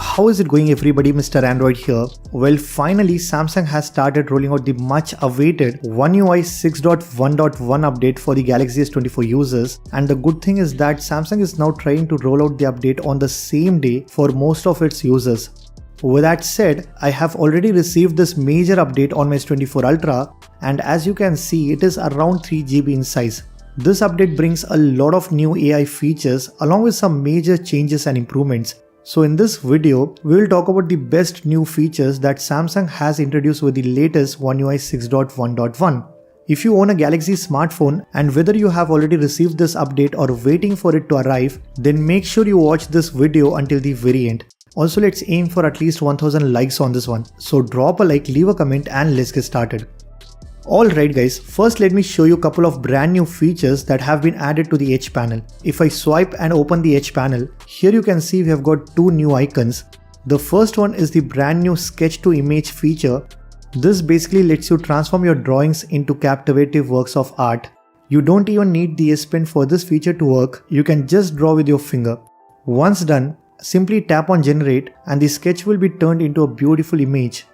How is it going everybody, Mr. Android here. Well, finally Samsung has started rolling out the much awaited One UI 6.1.1 update for the Galaxy S24 users, and the good thing is that Samsung is now trying to roll out the update on the same day for most of its users. With that said, I have already received this major update on my S24 Ultra, and as you can see it is around 3 GB in size. This update brings a lot of new AI features along with some major changes and improvements. So in this video, we will talk about the best new features that Samsung has introduced with the latest One UI 6.1.1. If you own a Galaxy smartphone and whether you have already received this update or waiting for it to arrive, then make sure you watch this video until the very end. Also, let's aim for at least 1000 likes on this one. So drop a like, leave a comment and let's get started. Alright guys, first let me show you a couple of brand new features that have been added to the Edge panel. If I swipe and open the Edge panel, here you can see we have got two new icons. The first one is the brand new sketch to image feature. This basically lets you transform your drawings into captivating works of art. You don't even need the S Pen for this feature to work, you can just draw with your finger. Once done, simply tap on generate and the sketch will be turned into a beautiful image.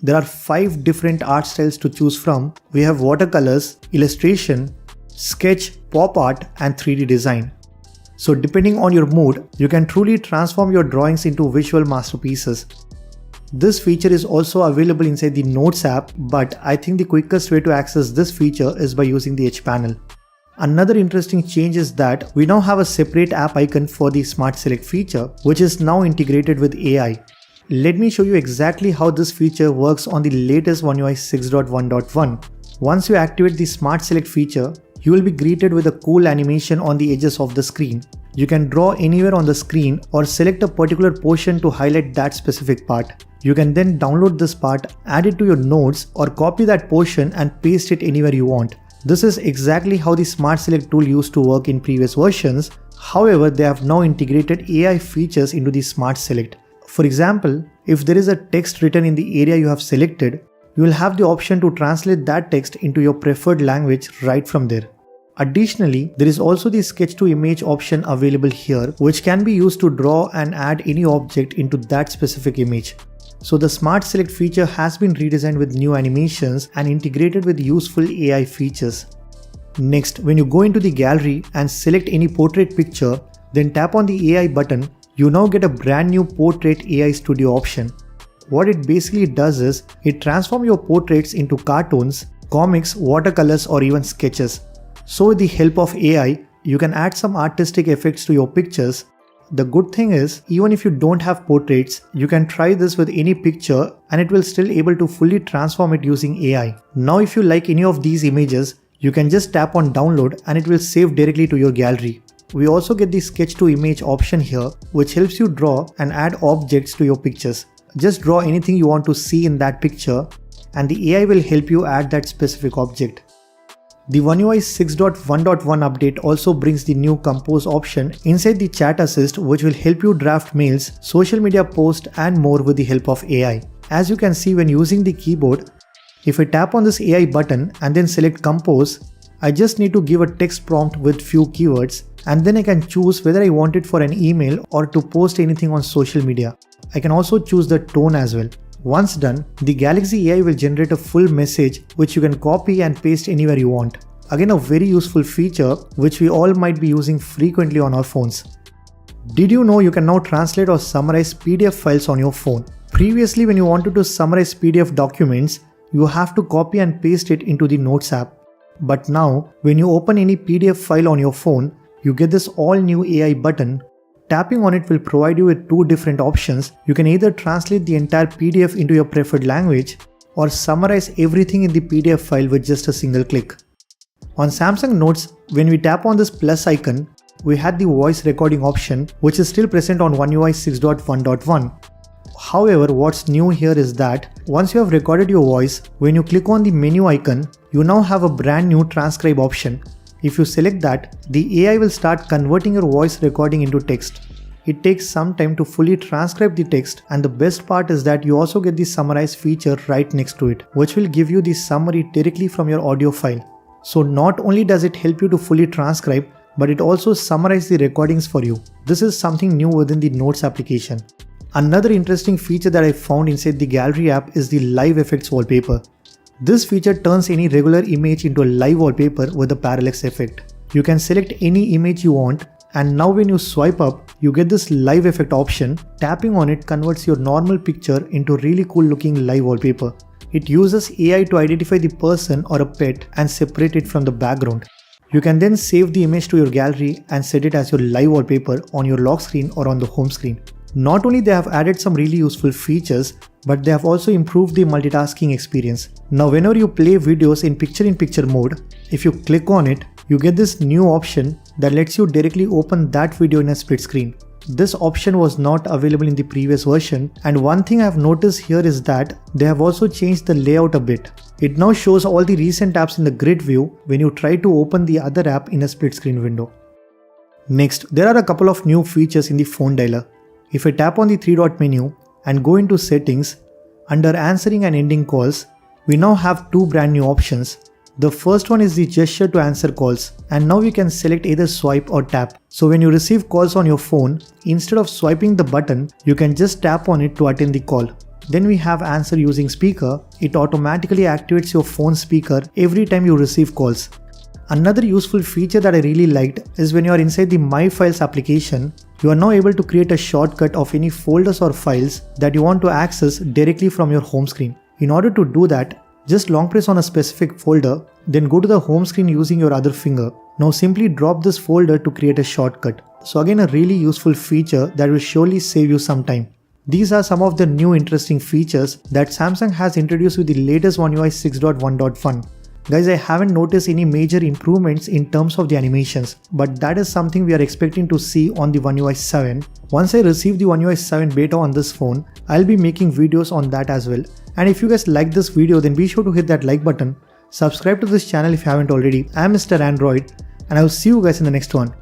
There are 5 different art styles to choose from. We have watercolors, illustration, sketch, pop art and 3D design. So depending on your mood, you can truly transform your drawings into visual masterpieces. This feature is also available inside the Notes app, but I think the quickest way to access this feature is by using the Edge panel. Another interesting change is that we now have a separate app icon for the Smart Select feature, which is now integrated with AI. Let me show you exactly how this feature works on the latest One UI 6.1.1. Once you activate the Smart Select feature, you will be greeted with a cool animation on the edges of the screen. You can draw anywhere on the screen or select a particular portion to highlight that specific part. You can then download this part, add it to your notes or copy that portion and paste it anywhere you want. This is exactly how the Smart Select tool used to work in previous versions. However, they have now integrated AI features into the Smart Select. For example, if there is a text written in the area you have selected, you will have the option to translate that text into your preferred language right from there. Additionally, there is also the sketch to image option available here, which can be used to draw and add any object into that specific image. So the Smart Select feature has been redesigned with new animations and integrated with useful AI features. Next, when you go into the gallery and select any portrait picture, then tap on the AI button, you now get a brand new Portrait AI Studio option. What it basically does is, it transforms your portraits into cartoons, comics, watercolors or even sketches. So with the help of AI, you can add some artistic effects to your pictures. The good thing is, even if you don't have portraits, you can try this with any picture and it will still able to fully transform it using AI. Now if you like any of these images, you can just tap on download and it will save directly to your gallery. We also get the sketch to image option here, which helps you draw and add objects to your pictures. Just draw anything you want to see in that picture and the AI will help you add that specific object. The One UI 6.1.1 update also brings the new compose option inside the chat assist, which will help you draft mails, social media posts and more with the help of AI. As you can see when using the keyboard, if I tap on this AI button and then select compose, I just need to give a text prompt with few keywords and then I can choose whether I want it for an email or to post anything on social media. I can also choose the tone as well. Once done, the Galaxy AI will generate a full message which you can copy and paste anywhere you want. Again, a very useful feature which we all might be using frequently on our phones. Did you know you can now translate or summarize PDF files on your phone? Previously, when you wanted to summarize PDF documents, you have to copy and paste it into the Notes app. But now, when you open any PDF file on your phone, you get this all new AI button. Tapping on it will provide you with two different options. You can either translate the entire PDF into your preferred language or summarize everything in the PDF file with just a single click. On Samsung Notes, when we tap on this plus icon, we had the voice recording option, which is still present on One UI 6.1.1. However, what's new here is that once you have recorded your voice, when you click on the menu icon, you now have a brand new transcribe option. If you select that, the AI will start converting your voice recording into text. It takes some time to fully transcribe the text, and the best part is that you also get the summarize feature right next to it, which will give you the summary directly from your audio file. So not only does it help you to fully transcribe, but it also summarizes the recordings for you. This is something new within the Notes application. Another interesting feature that I found inside the Gallery app is the Live Effects wallpaper. This feature turns any regular image into a live wallpaper with a parallax effect. You can select any image you want, and now when you swipe up, you get this live effect option. Tapping on it converts your normal picture into really cool looking live wallpaper. It uses AI to identify the person or a pet and separate it from the background. You can then save the image to your gallery and set it as your live wallpaper on your lock screen or on the home screen. Not only they have added some really useful features, but they have also improved the multitasking experience. Now whenever you play videos in picture-in-picture mode, if you click on it, you get this new option that lets you directly open that video in a split screen. This option was not available in the previous version, and one thing I have noticed here is that they have also changed the layout a bit. It now shows all the recent apps in the grid view when you try to open the other app in a split screen window. Next, there are a couple of new features in the phone dialer. If I tap on the 3-dot menu and go into settings, under answering and ending calls, we now have two brand new options. The first one is the gesture to answer calls, and now you can select either swipe or tap. So when you receive calls on your phone, instead of swiping the button, you can just tap on it to attend the call. Then we have answer using speaker. It automatically activates your phone speaker every time you receive calls. Another useful feature that I really liked is when you are inside the My Files application, you are now able to create a shortcut of any folders or files that you want to access directly from your home screen. In order to do that, just long press on a specific folder, then go to the home screen using your other finger. Now simply drop this folder to create a shortcut. So again, a really useful feature that will surely save you some time. These are some of the new interesting features that Samsung has introduced with the latest One UI 6.1.1. Guys, I haven't noticed any major improvements in terms of the animations, but that is something we are expecting to see on the One UI 7. Once I receive the One UI 7 beta on this phone, I'll be making videos on that as well. And if you guys like this video, then be sure to hit that like button. Subscribe to this channel if you haven't already. I'm Mr. Android, and I will see you guys in the next one.